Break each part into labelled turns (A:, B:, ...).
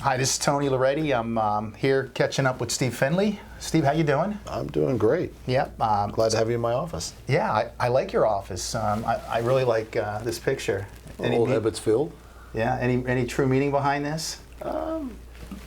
A: Hi, this is Tony Loretti. I'm here catching up with Steve Finley. Steve, how you doing?
B: I'm doing great.
A: Yep.
B: Glad to have you in my office.
A: Yeah, I like your office. I really like this picture.
B: Old Ebbets Field.
A: Yeah. Any true meaning behind this?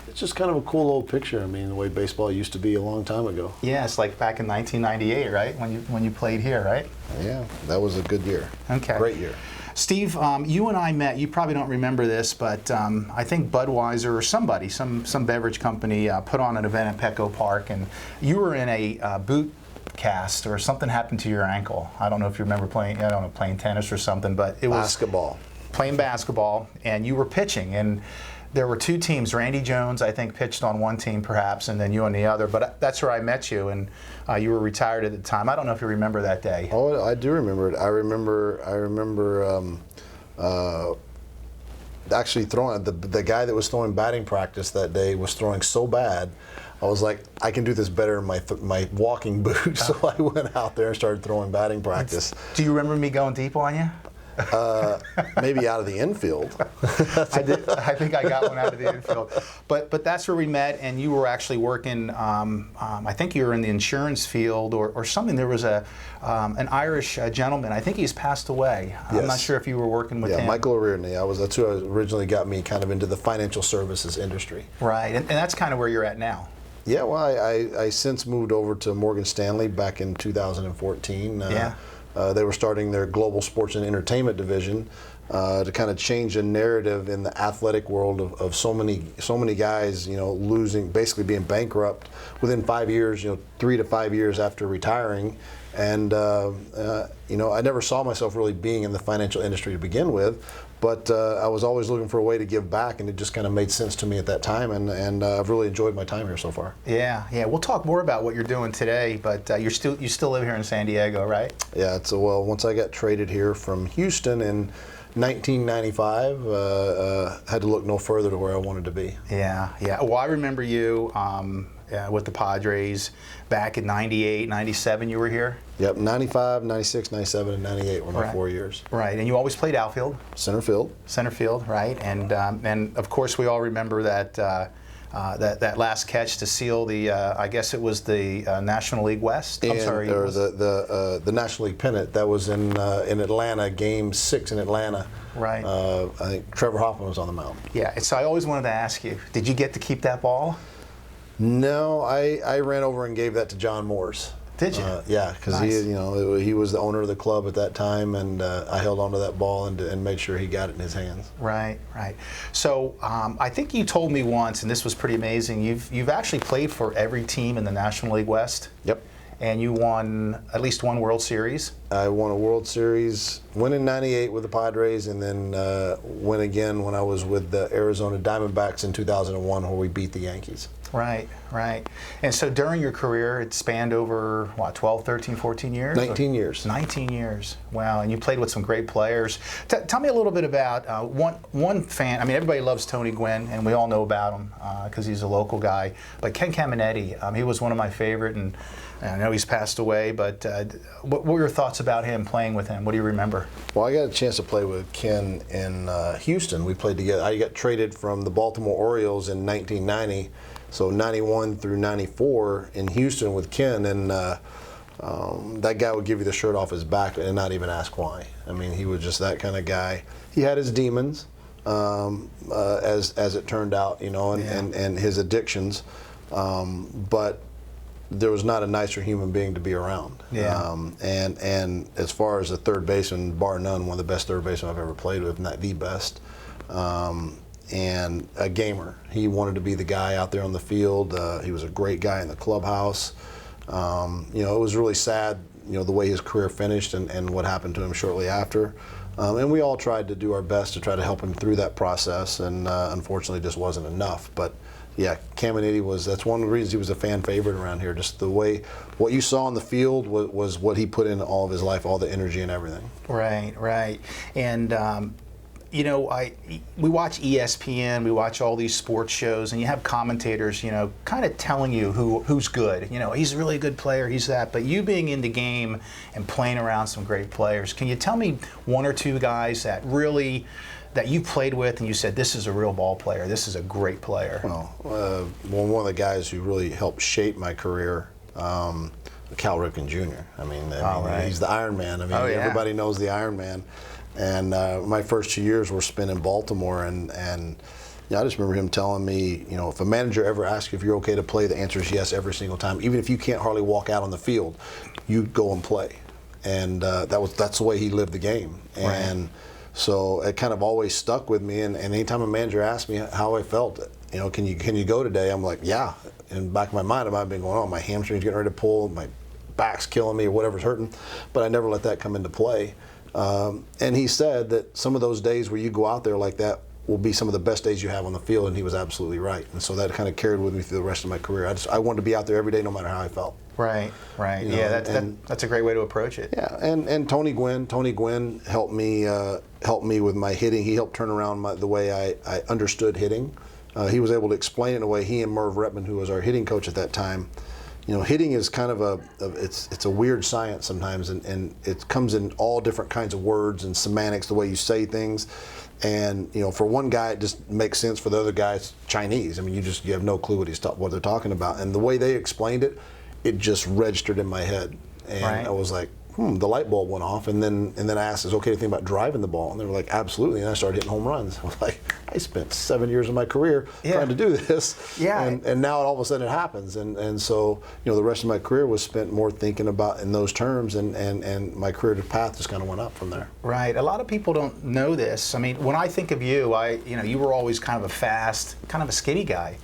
B: It's just kind of a cool old picture. I mean, the way baseball used to be a long time ago.
A: Yeah, it's like back in 1998, right? When you played here, right?
B: Yeah, that was a good year.
A: Okay.
B: Great year.
A: Steve, you and I met. You probably don't remember this, but I think Budweiser or somebody, some beverage company, put on an event at Petco Park, and you were in a boot cast or something happened to your ankle. I don't know if you remember playing. I don't know, playing tennis or something, but it was
B: Basketball.
A: Playing basketball, and you were pitching, and there were two teams. Randy Jones, I think, pitched on one team perhaps, and then you on the other. But that's where I met you, and you were retired at the time. I don't know if you remember that day.
B: Oh, I do remember it. I remember actually throwing the guy that was throwing batting practice that day was throwing so bad. I was like, I can do this better in my walking boots. So I went out there and started throwing batting practice.
A: Do you remember me going deep on you?
B: Maybe out of the infield.
A: I think I got one out of the infield. But that's where we met, and you were actually working, I think you were in the insurance field or something. There was an Irish gentleman. I think he's passed away.
B: Yes.
A: I'm not sure if you were working with him.
B: Yeah, Michael O'Riordan. That's who originally got me kind of into the financial services industry.
A: Right, and that's kind of where you're at now.
B: Yeah, well, I since moved over to Morgan Stanley back in 2014.
A: Yeah.
B: They were starting their global sports and entertainment division to kind of change the narrative in the athletic world of so many guys, losing, basically being bankrupt within 5 years, 3 to 5 years after retiring. And I never saw myself really being in the financial industry to begin with, but I was always looking for a way to give back, and it just kind of made sense to me at that time, and I've really enjoyed my time here so far.
A: Yeah. We'll talk more about what you're doing today, but you still live here in San Diego, right?
B: Yeah. Once I got traded here from Houston in 1995, had to look no further to where I wanted to be.
A: Yeah. Well, I remember you with the Padres back in 98, 97 you were here?
B: Yep, 95, 96, 97, and 98 were my 4 years.
A: Right, and you always played outfield?
B: Center field.
A: Center field, right. And of course we all remember that that last catch to seal the, I guess it was the National League West?
B: The National League pennant. That was in Atlanta, Game 6 in Atlanta.
A: Right.
B: I think Trevor Hoffman was on the mound.
A: Yeah, and so I always wanted to ask you, did you get to keep that ball?
B: No, I ran over and gave that to John Morse.
A: Did you?
B: Yeah, because
A: nice.
B: he was the owner of the club at that time, and I held onto that ball and made sure he got it in his hands.
A: Right. So I think you told me once, and this was pretty amazing. You've actually played for every team in the National League West.
B: Yep.
A: And you won at least one World Series.
B: I won a World Series, win in '98 with the Padres, and then win again when I was with the Arizona Diamondbacks in 2001, where we beat the Yankees.
A: Right. And so during your career, it spanned over, 12, 13, 14 years?
B: 19 years.
A: 19 years. Wow, and you played with some great players. Tell me a little bit about one fan. I mean, everybody loves Tony Gwynn, and we all know about him because he's a local guy. But Ken Caminetti, he was one of my favorite, and I know he's passed away, but what were your thoughts about him, playing with him? What do you remember?
B: Well, I got a chance to play with Ken in Houston. We played together. I got traded from the Baltimore Orioles in 1990. So 91 through 94 in Houston with Ken, and that guy would give you the shirt off his back and not even ask why. I mean, he was just that kind of guy. He had his demons, as it turned out, and his addictions, but there was not a nicer human being to be around.
A: Yeah.
B: And as far as a third baseman, bar none, one of the best third basemen I've ever played with, if not the best. And a gamer. He wanted to be the guy out there on the field. He was a great guy in the clubhouse. It was really sad, the way his career finished and what happened to him shortly after. And we all tried to do our best to try to help him through that process, and unfortunately just wasn't enough. But yeah, Caminetti that's one of the reasons he was a fan favorite around here. Just the way, what you saw on the field was what he put in all of his life, all the energy and everything.
A: Right. And we watch ESPN, we watch all these sports shows, and you have commentators, kind of telling you who's good. He's a really good player, he's that. But you being in the game and playing around some great players, can you tell me one or two guys that really that you played with and you said, this is a real ball player, this is a great player?
B: Well, one of the guys who really helped shape my career, Cal Ripken Jr.
A: Right.
B: He's the Iron Man.
A: Yeah.
B: Everybody knows the Iron Man. And my first 2 years were spent in Baltimore, and I just remember him telling me, if a manager ever asks you if you're okay to play, the answer is yes every single time. Even if you can't hardly walk out on the field, you go and play. And that's the way he lived the game. And so it kind of always stuck with me. And anytime a manager asked me how I felt, can you go today? I'm like, yeah. In the back of my mind, I might have been going, my hamstring's getting ready to pull, my back's killing me, or whatever's hurting. But I never let that come into play. And he said that some of those days where you go out there like that will be some of the best days you have on the field, and he was absolutely right. And so that kind of carried with me through the rest of my career. I wanted to be out there every day, no matter how I felt.
A: Right. Yeah, that's a great way to approach it.
B: Yeah, and Tony Gwynn helped me with my hitting. He helped turn around the way I understood hitting. He was able to explain it in a way. He and Merv Retman, who was our hitting coach at that time, hitting is kind of it's a weird science sometimes, and it comes in all different kinds of words and semantics, the way you say things. And for one guy it just makes sense, for the other guy it's Chinese. You have no clue what they're talking about. And the way they explained it, it just registered in my head. And I was like, the light bulb went off. And then I asked, is it okay to think about driving the ball? And they were like, absolutely. And I started hitting home runs. I was like, I spent 7 years of my career trying to do this.
A: Yeah.
B: And now all of a sudden it happens. And so, the rest of my career was spent more thinking about in those terms, and my career path just kind of went up from there.
A: Right. A lot of people don't know this. When I think of you, you were always kind of a fast, kind of a skinny guy.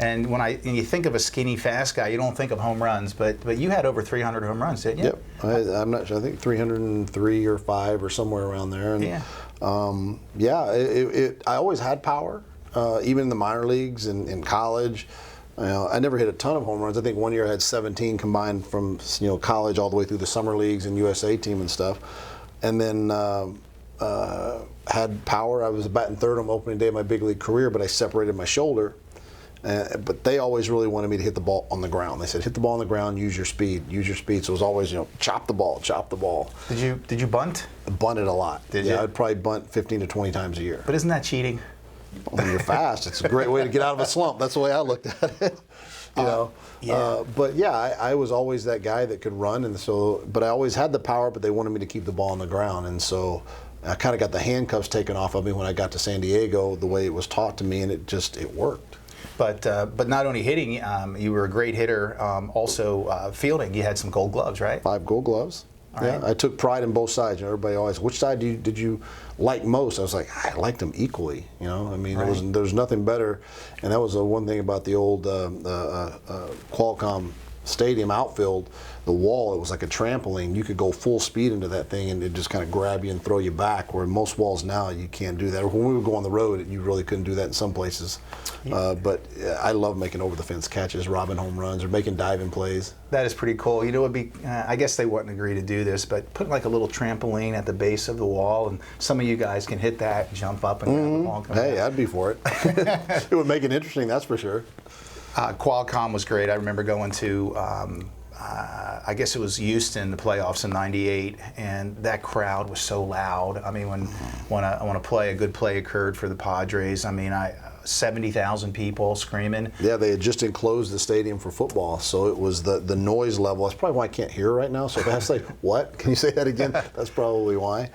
A: And when you think of a skinny, fast guy, you don't think of home runs, but you had over 300 home runs, didn't you?
B: Yep. I'm not sure. I think 303 or 5 or somewhere around there. And, I always had power, even in the minor leagues and in college. I never hit a ton of home runs. I think one year I had 17 combined from college all the way through the summer leagues and USA team and stuff. And then had power. I was batting third on opening day of my big league career, but I separated my shoulder. But they always really wanted me to hit the ball on the ground. They said, hit the ball on the ground, use your speed. So it was always, chop the ball.
A: Did you bunt?
B: I bunted a lot.
A: Did you?
B: I'd probably bunt 15 to 20 times a year.
A: But isn't that cheating?
B: When you're fast, it's a great way to get out of a slump. That's the way I looked at it. But I was always that guy that could run, but I always had the power, but they wanted me to keep the ball on the ground. And so I kind of got the handcuffs taken off of me when I got to San Diego, the way it was taught to me, and it worked.
A: But not only hitting, you were a great hitter, also fielding. You had some Gold Gloves, right?
B: 5 Gold Gloves.
A: Right.
B: I took pride in both sides. Everybody always, which side did you like most? I was like, I liked them equally. There was nothing better, and that was one thing about the old Qualcomm Stadium outfield. The wall, it was like a trampoline. You could go full speed into that thing, and it just kind of grab you and throw you back. Where most walls now, you can't do that. Or when we would go on the road, you really couldn't do that in some places. But I love making over the fence catches, robbing home runs, or making diving plays.
A: That is pretty cool. It would be. I guess they wouldn't agree to do this, but put like a little trampoline at the base of the wall, and some of you guys can hit that, jump up, and grab the ball.
B: Hey, I'd be for it. It would make it interesting, that's for sure.
A: Qualcomm was great. I remember going to, I guess it was Houston, the playoffs in '98, and that crowd was so loud. When a good play occurred for the Padres, 70,000 people screaming.
B: Yeah, they had just enclosed the stadium for football, so it was the noise level. That's probably why I can't hear right now. So if I have to say, what? Can you say that again? That's probably why.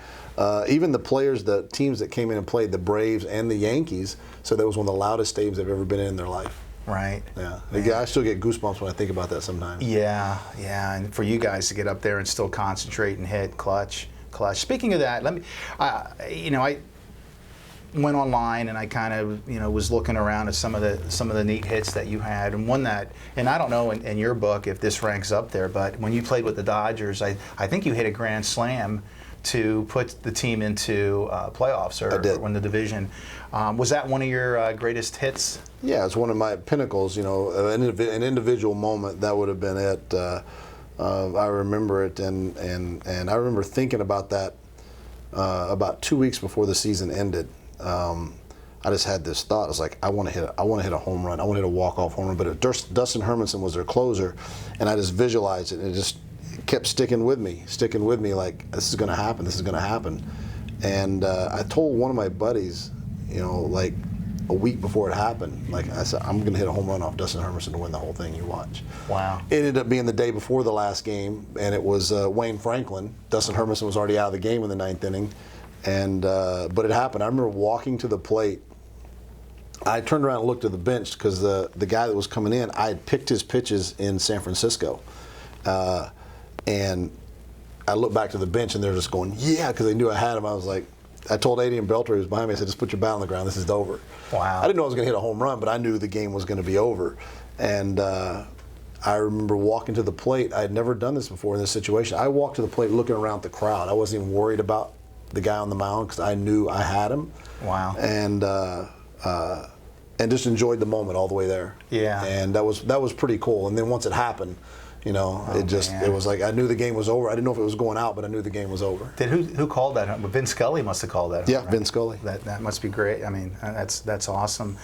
B: Even the teams that came in and played, the Braves and the Yankees, so that was one of the loudest stadiums they've ever been in their life.
A: Right.
B: Yeah. I still get goosebumps when I think about that sometimes.
A: Yeah. And for you guys to get up there and still concentrate and hit clutch. Speaking of that, I went online and I kind of was looking around at some of the neat hits that you had, and one that, and I don't know in your book if this ranks up there, but when you played with the Dodgers, I think you hit a grand slam to put the team into playoffs or win the division. Was that one of your greatest hits?
B: Yeah, it's one of my pinnacles. An individual moment, that would have been it. I remember it, and I remember thinking about that about 2 weeks before the season ended. I just had this thought. I was like, I want to hit a home run. I want to hit a walk-off home run. But Dustin Hermanson was their closer, and I just visualized it, and it just kept sticking with me like, this is going to happen. And I told one of my buddies, like a week before it happened, like I said, I'm going to hit a home run off Dustin Hermanson to win the whole thing. You watch.
A: Wow.
B: It ended up being the day before the last game, and it was Wayne Franklin. Dustin Hermanson was already out of the game in the 9th inning, and but it happened. I remember walking to the plate. I turned around and looked at the bench because the guy that was coming in, I had picked his pitches in San Francisco, and I looked back to the bench, and they're just going, yeah, because they knew I had him. I was like, I told Adrian Belter, who was behind me, I said, just put your bat on the ground. This is over.
A: Wow.
B: I didn't know I was going to hit a home run, but I knew the game was going to be over. And I remember walking to the plate. I had never done this before in this situation. I walked to the plate looking around at the crowd. I wasn't even worried about the guy on the mound because I knew I had him.
A: Wow.
B: And just enjoyed the moment all the way there.
A: Yeah.
B: And that was pretty cool. And then once it happened, it was like I knew the game was over. I didn't know if it was going out, but I knew the game was over.
A: Who called that? Vince Scully must have called that.
B: Yeah,
A: right?
B: Vince Scully.
A: That must be great. I mean, that's awesome.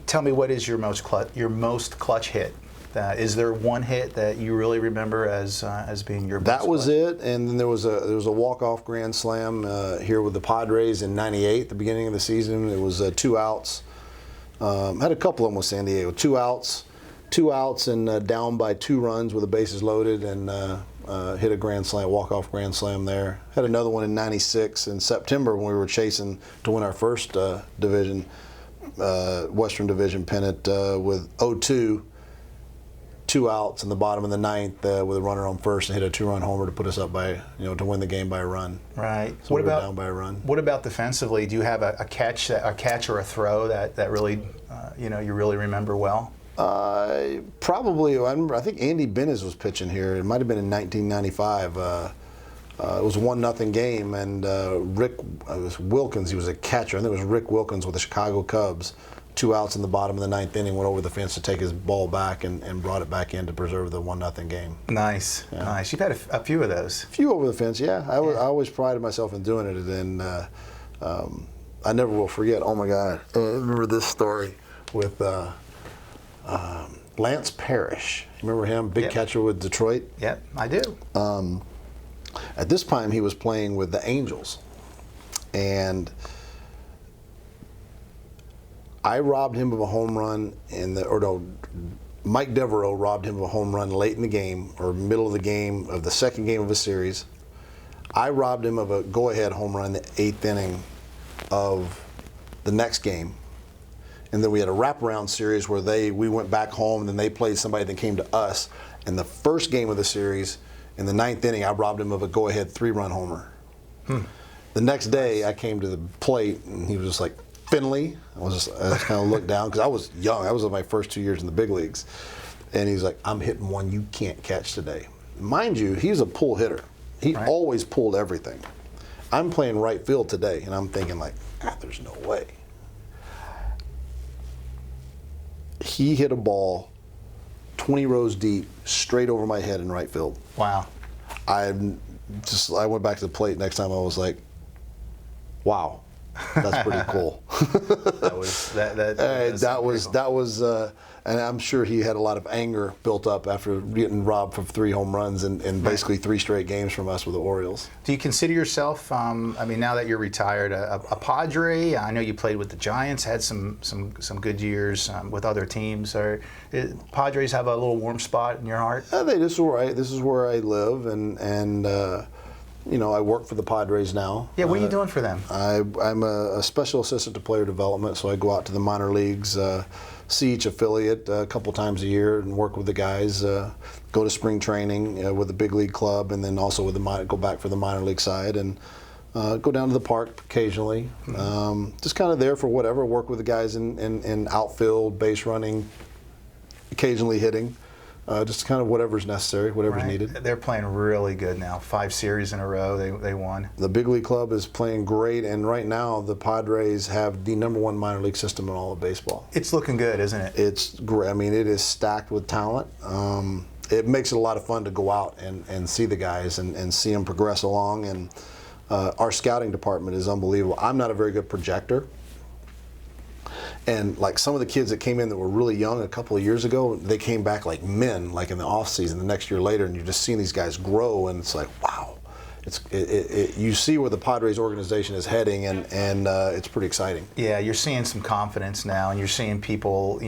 A: Tell me, what is your most clutch hit? Is there one hit that you really remember as being your best?
B: That was it, and then there was a walk-off grand slam here with the Padres in '98, at the beginning of the season. It was 2 outs. Had a couple of them with San Diego. 2 outs, and down by 2 runs with the bases loaded, and hit a grand slam, walk-off grand slam there. Had another one in '96 in September when we were chasing to win our first division, Western Division pennant with 0-2. 2 outs in the bottom of the 9th with a runner on first, and hit a 2-run homer to put us up by, to win the game by a run.
A: Right.
B: So we were down by a run.
A: What about defensively? Do you have a catch or a throw that really, you really remember well?
B: Probably. I think Andy Benez was pitching here. It might have been in 1995. It was a 1-0 game, and Rick Wilkins, he was a catcher. I think it was Rick Wilkins with the Chicago Cubs. 2 outs in the bottom of the 9th inning, went over the fence to take his ball back and brought it back in to preserve the 1-0 game.
A: Nice, yeah. Nice. You've had a few of those.
B: A few over the fence, yeah. I always prided myself in doing it, and I never will forget. Oh my God, I remember this story with Lance Parrish. Remember him, big catcher with Detroit?
A: Yep, I do.
B: At this time, he was playing with the Angels, and I robbed him of a home run Mike Devereaux robbed him of a home run late in the game, or middle of the game of the second game of a series. I robbed him of a go-ahead home run in the 8th inning of the next game. And then we had a wraparound series where we went back home, and then they played somebody that came to us. And the first game of the series, in the 9th inning, I robbed him of a go-ahead 3-run homer. The next day, I came to the plate, and he was just like, Finley. I just kind of looked down because I was young. I was in my first 2 years in the big leagues. And he's like, I'm hitting one you can't catch today. Mind you, he's a pull hitter. He always pulled everything. I'm playing right field today, and I'm thinking like, there's no way. He hit a ball 20 rows deep, straight over my head in right field.
A: Wow.
B: I went back to the plate next time. I was like, wow. That's pretty cool. That was, and I'm sure he had a lot of anger built up after getting robbed for 3 home runs and basically 3 straight games from us with the Orioles.
A: Do you consider yourself, now that you're retired, a Padre? I know you played with the Giants, had some good years with other teams. Padres have a little warm spot in your heart?
B: This is where I live, and I work for the Padres now.
A: Yeah, what are you doing for them?
B: I'm a special assistant to player development, so I go out to the minor leagues, see each affiliate a couple times a year and work with the guys, go to spring training with the big league club, and then also go back for the minor league side, and go down to the park occasionally. Just kind of there for whatever, work with the guys in outfield, base running, occasionally hitting. Just kind of whatever's necessary, whatever's needed.
A: They're playing really good now. 5 series in a row they won.
B: The big league club is playing great, and right now the Padres have the #1 minor league system in all of baseball. It's looking good, isn't it? It's great. I mean, it is stacked with talent. It makes it a lot of fun to go out and see the guys and see them progress along. And our scouting department is unbelievable. I'm not a very good projector. And like some of the kids that came in that were really young a couple of years ago, they came back like men, like in the off season the next year later, and you're just seeing these guys grow, and it's like, wow. you see where the Padres organization is heading, and it's pretty exciting.
A: Yeah, you're seeing some confidence now, and you're seeing people,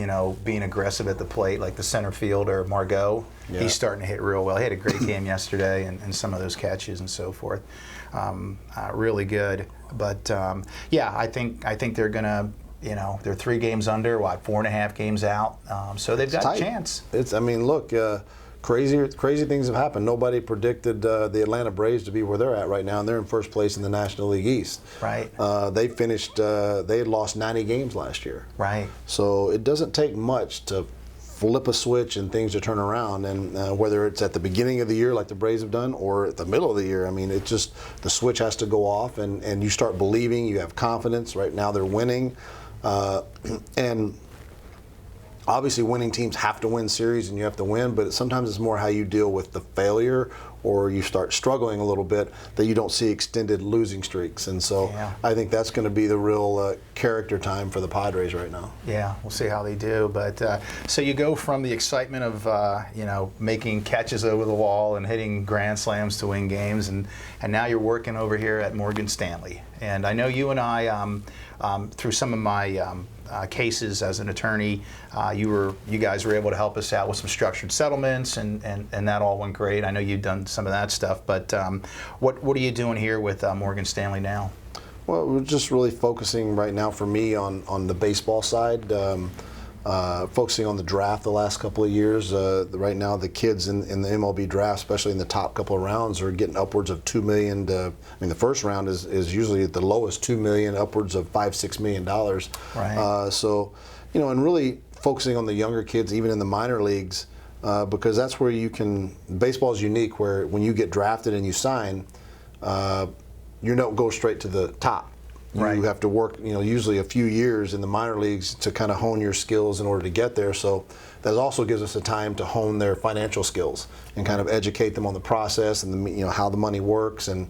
A: being aggressive at the plate, like the center fielder, Margot.
B: Yeah.
A: He's starting to hit real well. He had a great game yesterday, and some of those catches and so forth. Really good. But, I think they're going to, they're 3 games under, 4.5 games out. So they've got a chance.
B: Look, crazy things have happened. Nobody predicted the Atlanta Braves to be where they're at right now, and they're in first place in the National League East.
A: Right.
B: They finished, they had lost 90 games last year.
A: Right.
B: So it doesn't take much to flip a switch and things to turn around, and whether it's at the beginning of the year like the Braves have done or at the middle of the year, it just, the switch has to go off, and you start believing, you have confidence. Right now they're winning, and obviously winning teams have to win series and you have to win, but sometimes it's more how you deal with the failure, or you start struggling a little bit, that you don't see extended losing streaks. And so I think that's going to be the real character time for the Padres right now.
A: Yeah, we'll see how they do. But so you go from the excitement of making catches over the wall and hitting grand slams to win games, and now you're working over here at Morgan Stanley. And I know you and I, through some of my cases as an attorney, you guys were able to help us out with some structured settlements, and that all went great. I know you've done some of that stuff, but what are you doing here with Morgan Stanley now?
B: Well, we're just really focusing right now for me on the baseball side, focusing on the draft the last couple of years. Right now, the kids in the MLB draft, especially in the top couple of rounds, are getting upwards of $2 million. The first round is usually at the lowest $2 million, upwards of $5-6 million.
A: Right.
B: And really focusing on the younger kids, even in the minor leagues, because that's where you can. Baseball is unique, where when you get drafted and you sign, you don't go straight to the top. You have to work, usually a few years in the minor leagues to kind of hone your skills in order to get there. So that also gives us a time to hone their financial skills and kind of educate them on the process and how the money works, and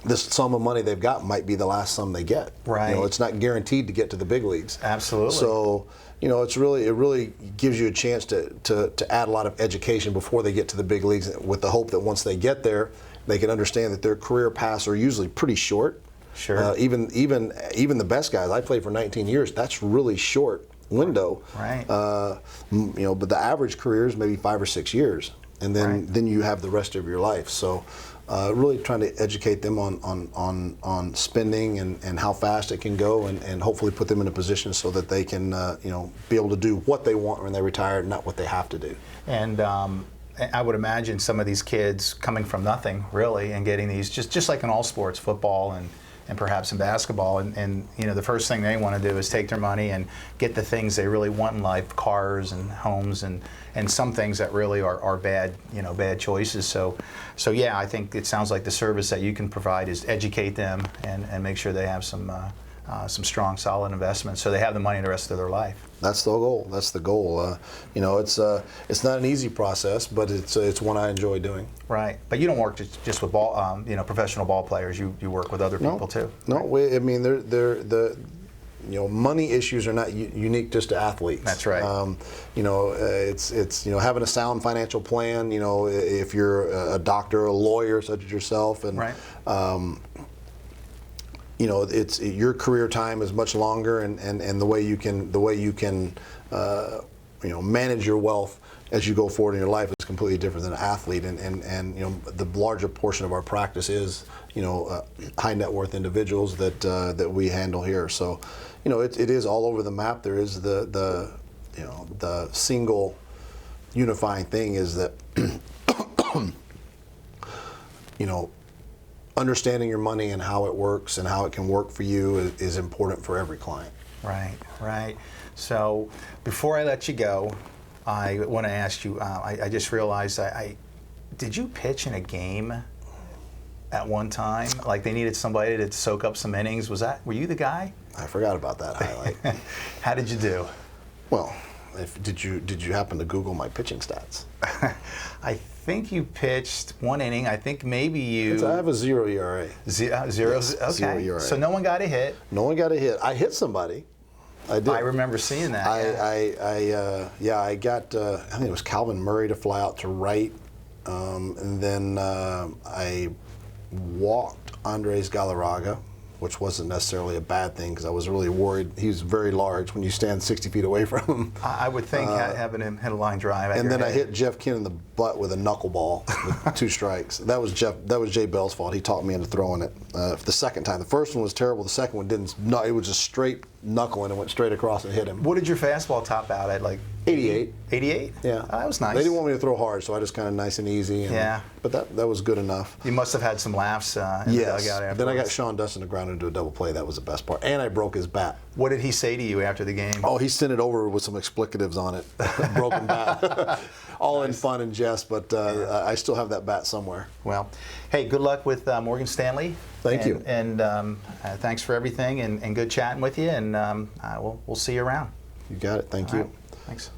B: this sum of money they've got might be the last sum they get.
A: Right.
B: It's not guaranteed to get to the big leagues.
A: Absolutely.
B: So it really gives you a chance to add a lot of education before they get to the big leagues, with the hope that once they get there, they can understand that their career paths are usually pretty short.
A: Sure.
B: Even the best guys. I played for 19 years. That's really short window.
A: Right.
B: But the average career is maybe 5 or 6 years, and then you have the rest of your life. So really trying to educate them on spending and how fast it can go, and hopefully put them in a position so that they can be able to do what they want when they retire, not what they have to do.
A: And I would imagine some of these kids coming from nothing, really, and getting these, just like in all sports, football and perhaps in basketball, and the first thing they want to do is take their money and get the things they really want in life, cars and homes, and some things that really are bad, bad choices. So yeah, I think it sounds like the service that you can provide is educate them and make sure they have some strong, solid investments, so they have the money the rest of their life.
B: That's the goal. That's the goal. It's not an easy process, but it's one I enjoy doing.
A: Right, but you don't work just with professional ball players. You work with other people too.
B: No, money issues are not unique just to athletes.
A: That's right.
B: It's having a sound financial plan. If you're a doctor, a lawyer such as yourself, and
A: right.
B: It's your career time is much longer, and the way you can manage your wealth as you go forward in your life is completely different than an athlete. And the larger portion of our practice is high net worth individuals that we handle here. So it is all over the map. There is the single unifying thing is that understanding your money and how it works and how it can work for you is important for every client.
A: Right. So before I let you go, I want to ask you, I just realized, did you pitch in a game at one time? Like they needed somebody to soak up some innings. Were you the guy?
B: I forgot about that highlight.
A: How did you do?
B: Well, did you happen to Google my pitching stats?
A: I think you pitched one inning. I think maybe you.
B: I have a 0 ERA.
A: Zero.
B: Yes,
A: Okay.
B: 0 ERA.
A: So no one got a hit.
B: No one got a hit. I hit somebody. I did.
A: I remember seeing that.
B: I got. I think it was Calvin Murray to fly out to right, And then I walked Andres Galarraga, which wasn't necessarily a bad thing because I was really worried. He's very large when you stand 60 feet away from him.
A: I would think having him hit a line drive.
B: And then I hit Jeff Kinn in the butt with a knuckleball with 2 strikes. That was Jay Bell's fault. He talked me into throwing it for the second time. The first one was terrible. The second one didn't. No, it was just straight knuckling and went straight across and hit him.
A: What did your fastball top out at? Like
B: 88.
A: 88?
B: Yeah.
A: That was nice.
B: They didn't want me to throw hard, so I just kind of nice and easy. And,
A: yeah.
B: But that was good enough.
A: You must have had some laughs in the dugout afterwards.
B: Then I got Sean Dustin to ground into a double play. That was the best part. And I broke his bat.
A: What did he say to you after the game?
B: Oh, he sent it over with some explicatives on it. Broken bat. All in fun and jest, but I still have that bat somewhere.
A: Well, hey, good luck with Morgan Stanley.
B: Thank you.
A: And thanks for everything, and good chatting with you, and we'll see you around.
B: You got it. Thank
A: All
B: you.
A: right. Thanks.